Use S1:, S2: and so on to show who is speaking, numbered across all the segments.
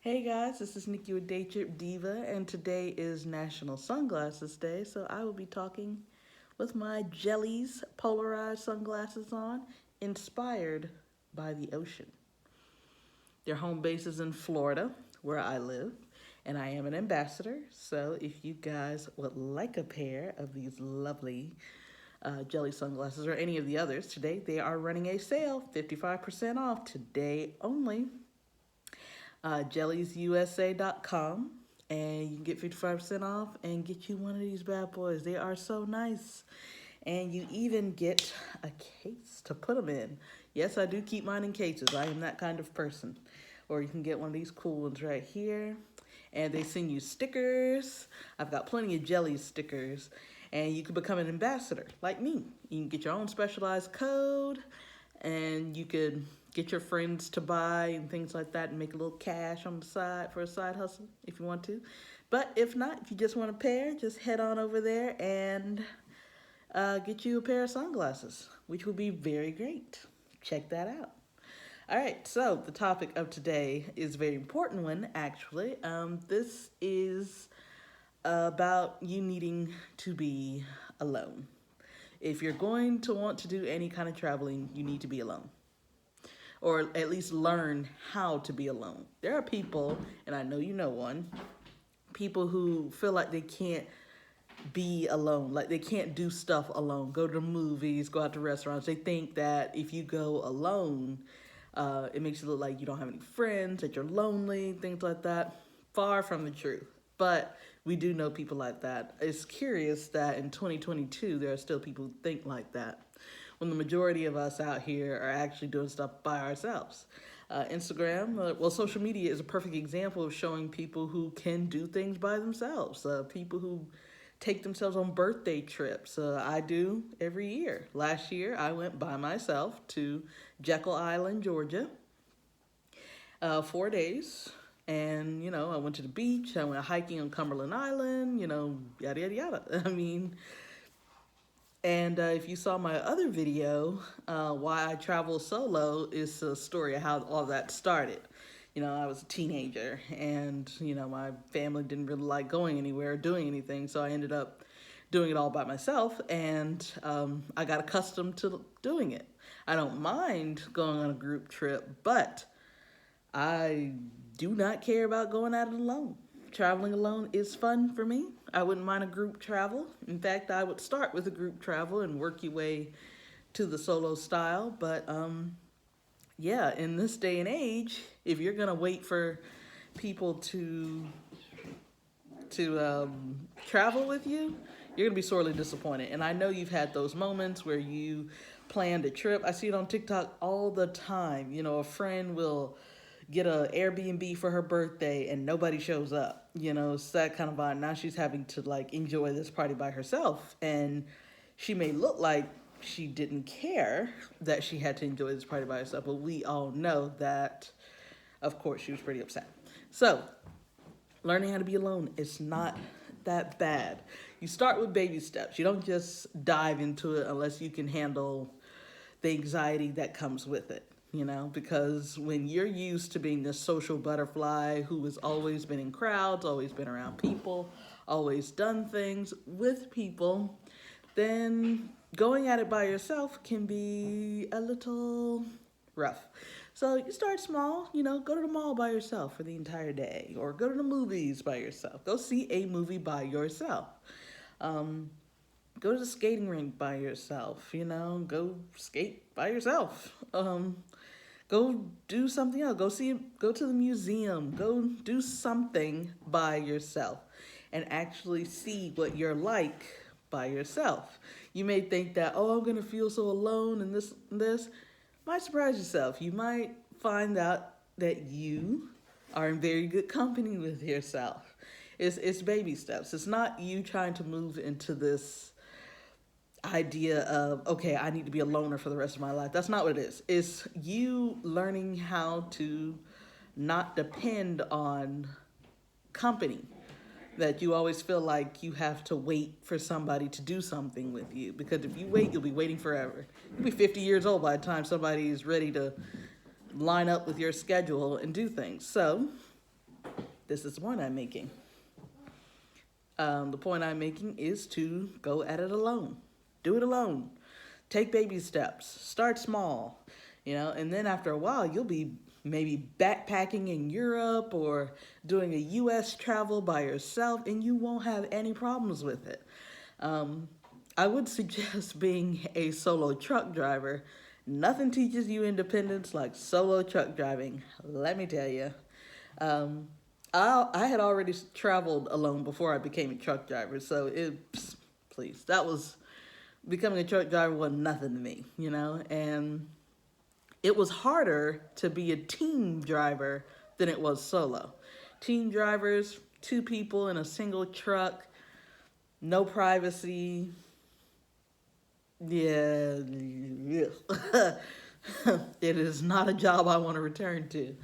S1: Hey guys, this is Nikki with Day Trip Diva, and today is National Sunglasses Day, so I will be talking with my Jellies polarized sunglasses on, inspired by the ocean. Their home base is in Florida, where I live, and I am an ambassador, so if you guys would like a pair of these lovely Jelly sunglasses or any of the others today, they are running a sale, 55% off today only. JelliesUSA.com, and you can get 55% off and get you one of these bad boys. They are so nice. And you even get a case to put them in. Yes, I do keep mine in cases. I am that kind of person. Or you can get one of these cool ones right here. And they send you stickers. I've got plenty of Jelly stickers. And you can become an ambassador like me. You can get your own specialized code, and you could get your friends to buy and things like that and make a little cash on the side for a side hustle if you want to. But if not, if you just want a pair, just head on over there and get you a pair of sunglasses, which would be very great. Check that out. All right, so the topic of today is a very important one, actually. This is about you needing to be alone. If you're going to want to do any kind of traveling, you need to be alone, or at least learn how to be alone. There are people, and I know you know one, people who feel like they can't be alone, like they can't do stuff alone, go to the movies, go out to restaurants. They think that if you go alone, it makes you look like you don't have any friends, that you're lonely, things like that. Far from the truth. But we do know people like that. It's curious that in 2022, there are still people who think like that, when the majority of us out here are actually doing stuff by ourselves. Instagram, social media is a perfect example of showing people who can do things by themselves. People who take themselves on birthday trips. I do every year. Last year, I went by myself to Jekyll Island, Georgia, 4 days. And, I went to the beach. I went hiking on Cumberland Island, yada, yada, yada. And if you saw my other video, why I travel solo, is a story of how all that started. I was a teenager, and my family didn't really like going anywhere or doing anything, so I ended up doing it all by myself, and I got accustomed to doing it. I don't mind going on a group trip, but I do not care about going at it alone. Traveling alone is fun for me. I wouldn't mind a group travel. In fact, I would start with a group travel and work your way to the solo style. But yeah, in this day and age, if you're gonna wait for people to travel with you, you're gonna be sorely disappointed. And I know you've had those moments where you planned a trip. I see it on TikTok all the time. A friend will get a Airbnb for her birthday and nobody shows up. It's that kind of vibe. Now she's having to enjoy this party by herself, and she may look like she didn't care that she had to enjoy this party by herself, but we all know that, of course, she was pretty upset. So learning how to be alone is not that bad. You start with baby steps. You don't just dive into it unless you can handle the anxiety that comes with it. Because when you're used to being this social butterfly who has always been in crowds, always been around people, always done things with people, then going at it by yourself can be a little rough. So you start small, go to the mall by yourself for the entire day, or go to the movies by yourself. Go see a movie by yourself. Go to the skating rink by yourself, go skate by yourself. Go do something else. Go to the museum. Go do something by yourself and actually see what you're like by yourself. You may think that, oh, I'm going to feel so alone and this and this. Might surprise yourself. You might find out that you are in very good company with yourself. It's baby steps. It's not you trying to move into this idea of, okay, I need to be a loner for the rest of my life. That's not what it is. It's you learning how to not depend on company, that you always feel like you have to wait for somebody to do something with you, because if you wait, you'll be waiting forever. You'll be 50 years old by the time somebody is ready to line up with your schedule and do things. So This is the point I'm making. The point I'm making is to go at it alone. Do it alone. Take baby steps. Start small, and then after a while, you'll be maybe backpacking in Europe or doing a U.S. travel by yourself, and you won't have any problems with it. I would suggest being a solo truck driver. Nothing teaches you independence like solo truck driving, let me tell you. I had already traveled alone before I became a truck driver, so please, becoming a truck driver was nothing to me, and it was harder to be a team driver than it was solo. Team drivers, two people in a single truck, no privacy. Yeah. It is not a job I want to return to.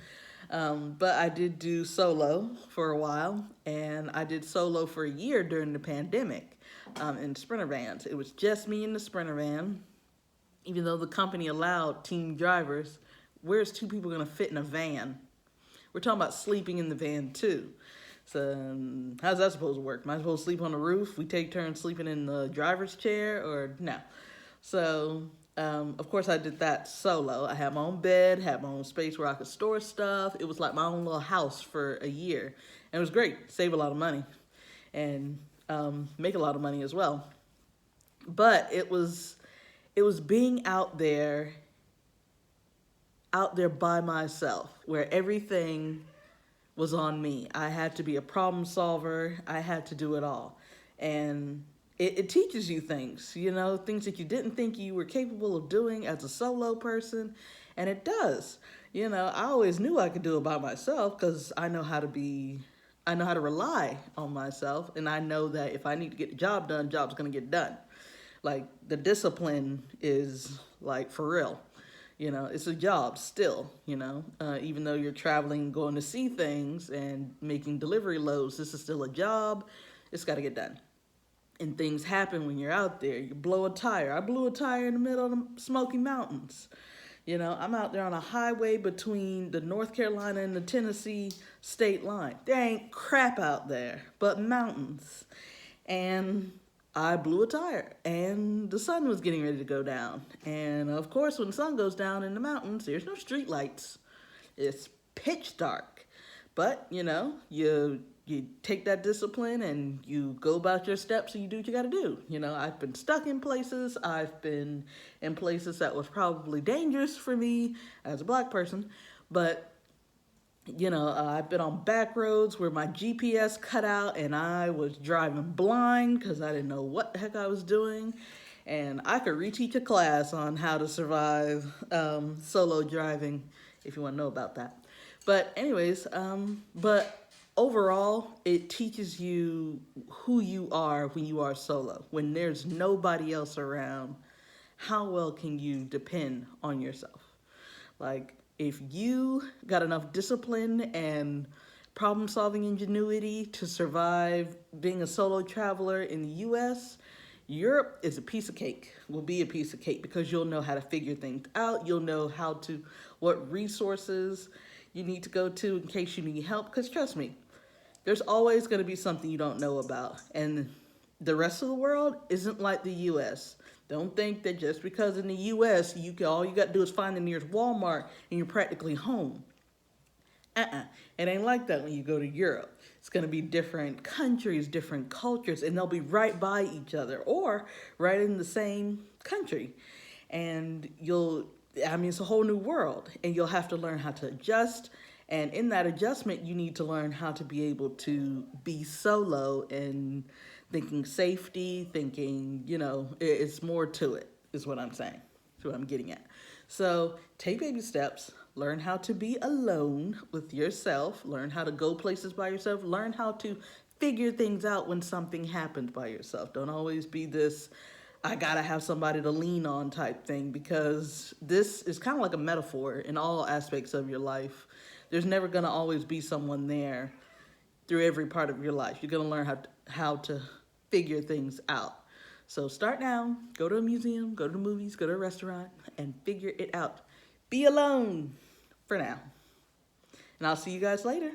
S1: But I did do solo for a while, and I did solo for a year during the pandemic in Sprinter vans. It was just me in the Sprinter van. Even though the company allowed team drivers, where's two people going to fit in a van? We're talking about sleeping in the van too. So how's that supposed to work? Am I supposed to sleep on the roof? We take turns sleeping in the driver's chair, or no? So of course I did that solo. I had my own bed, had my own space where I could store stuff. It was like my own little house for a year. And it was great. Save a lot of money and make a lot of money as well. But it was being out there by myself, where everything was on me. I had to be a problem solver. I had to do it all. And it teaches you things, things that you didn't think you were capable of doing as a solo person. And it does. I always knew I could do it by myself because I know how to rely on myself. And I know that if I need to get the job done, job's going to get done. Like, the discipline is like for real. It's a job still, even though you're traveling, going to see things and making delivery loads, this is still a job. It's got to get done. And things happen when you're out there. You blow a tire. I blew a tire in the middle of the Smoky Mountains. I'm out there on a highway between the North Carolina and the Tennessee state line. There ain't crap out there but mountains. And I blew a tire, and the sun was getting ready to go down. And of course, when the sun goes down in the mountains, there's no street lights. It's pitch dark. But, you take that discipline and you go about your steps and you do what you got to do. I've been stuck in places. I've been in places that was probably dangerous for me as a Black person. But I've been on back roads where my GPS cut out and I was driving blind because I didn't know what the heck I was doing. And I could reteach a class on how to survive solo driving if you want to know about that. But anyways, but overall, it teaches you who you are when you are solo. When there's nobody else around, how well can you depend on yourself? Like, if you got enough discipline and problem-solving ingenuity to survive being a solo traveler in the U.S., Europe is a piece of cake, will be a piece of cake, because you'll know how to figure things out. You'll know what resources you need to go to in case you need help. Because trust me, there's always going to be something you don't know about. And the rest of the world isn't like the U.S. Don't think that just because in the U.S. all you got to do is find the nearest Walmart and you're practically home. It ain't like that when you go to Europe. It's going to be different countries, different cultures, and they'll be right by each other or right in the same country. And it's a whole new world, and you'll have to learn how to adjust. And in that adjustment, you need to learn how to be able to be solo and thinking safety, it's more to it, is what I'm saying. That's what I'm getting at. So take baby steps, learn how to be alone with yourself, learn how to go places by yourself, learn how to figure things out when something happens by yourself. Don't always be this, I gotta have somebody to lean on type thing, because this is kind of like a metaphor in all aspects of your life. There's never gonna always be someone there through every part of your life. You're gonna learn how to figure things out. So start now, go to a museum, go to the movies, go to a restaurant, and figure it out. Be alone for now. And I'll see you guys later.